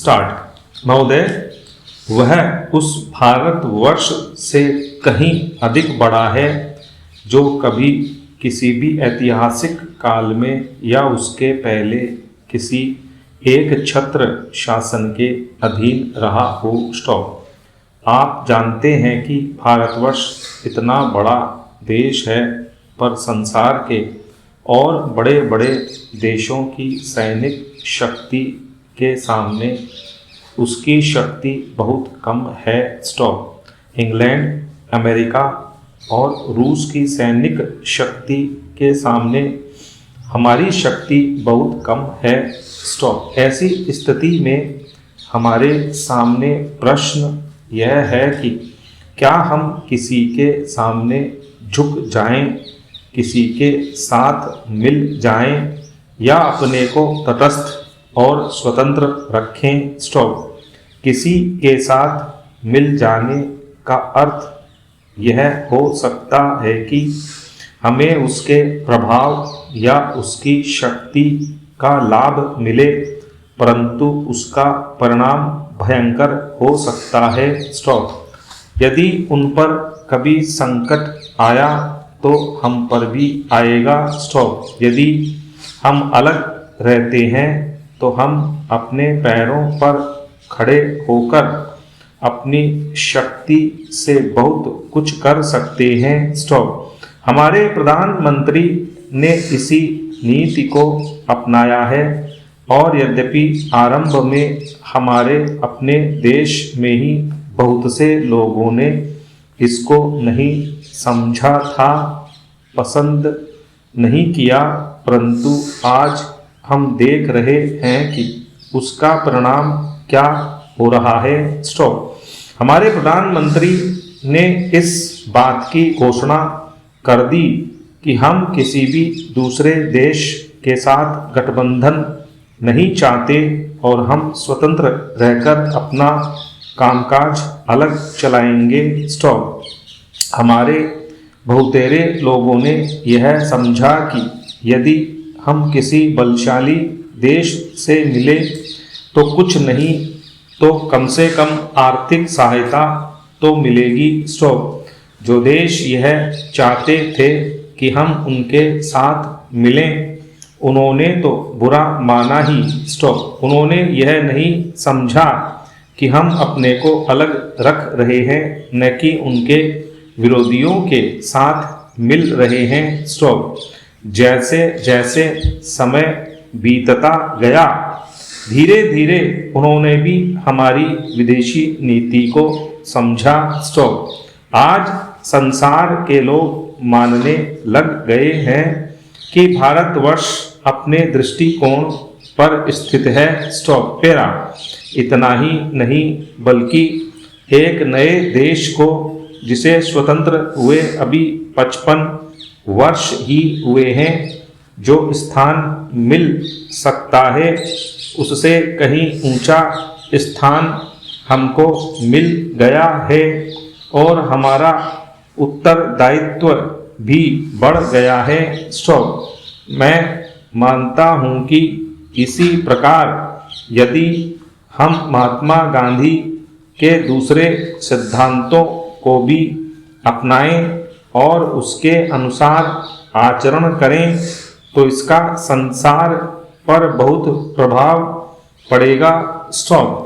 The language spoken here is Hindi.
स्टार्ट। महोदय, वह उस भारतवर्ष से कहीं अधिक बड़ा है जो कभी किसी भी ऐतिहासिक काल में या उसके पहले किसी एक छत्र शासन के अधीन रहा हो। स्टॉप। आप जानते हैं कि भारतवर्ष इतना बड़ा देश है, पर संसार के और बड़े बड़े देशों की सैनिक शक्ति के सामने उसकी शक्ति बहुत कम है। स्टॉप। इंग्लैंड, अमेरिका और रूस की सैनिक शक्ति के सामने हमारी शक्ति बहुत कम है। स्टॉप। ऐसी स्थिति में हमारे सामने प्रश्न यह है कि क्या हम किसी के सामने झुक जाएं, किसी के साथ मिल जाएं, या अपने को तटस्थ और स्वतंत्र रखें। स्टॉप। किसी के साथ मिल जाने का अर्थ यह हो सकता है कि हमें उसके प्रभाव या उसकी शक्ति का लाभ मिले, परंतु उसका परिणाम भयंकर हो सकता है। स्टॉप। यदि उन पर कभी संकट आया तो हम पर भी आएगा। स्टॉप। यदि हम अलग रहते हैं तो हम अपने पैरों पर खड़े होकर अपनी शक्ति से बहुत कुछ कर सकते हैं। स्टॉप। हमारे प्रधानमंत्री ने इसी नीति को अपनाया है, और यद्यपि आरंभ में हमारे अपने देश में ही बहुत से लोगों ने इसको नहीं समझा था, पसंद नहीं किया, परंतु आज हम देख रहे हैं कि उसका परिणाम क्या हो रहा है। स्टॉप। हमारे प्रधानमंत्री ने इस बात की घोषणा कर दी कि हम किसी भी दूसरे देश के साथ गठबंधन नहीं चाहते और हम स्वतंत्र रहकर अपना कामकाज अलग चलाएंगे। स्टॉप। हमारे बहुतेरे लोगों ने यह समझा कि यदि हम किसी बलशाली देश से मिले तो कुछ नहीं तो कम से कम आर्थिक सहायता तो मिलेगी। स्टॉप। जो देश यह चाहते थे कि हम उनके साथ मिलें, उन्होंने तो बुरा माना ही। स्टॉप। उन्होंने यह नहीं समझा कि हम अपने को अलग रख रहे हैं, न कि उनके विरोधियों के साथ मिल रहे हैं। स्टॉप। जैसे जैसे समय बीतता गया, धीरे धीरे उन्होंने भी हमारी विदेशी नीति को समझा। स्टॉप। आज संसार के लोग मानने लग गए हैं कि भारतवर्ष अपने दृष्टिकोण पर स्थित है। स्टॉप। पेरा। इतना ही नहीं बल्कि एक नए देश को, जिसे स्वतंत्र हुए अभी 55 वर्ष ही हुए हैं, जो स्थान मिल सकता है, उससे कहीं ऊंचा स्थान हमको मिल गया है, और हमारा उत्तरदायित्व भी बढ़ गया है। स्टॉप। मैं मानता हूं कि इसी प्रकार यदि हम महात्मा गांधी के दूसरे सिद्धांतों को भी अपनाएं और उसके अनुसार आचरण करें तो इसका संसार पर बहुत प्रभाव पड़ेगा। स्टॉप।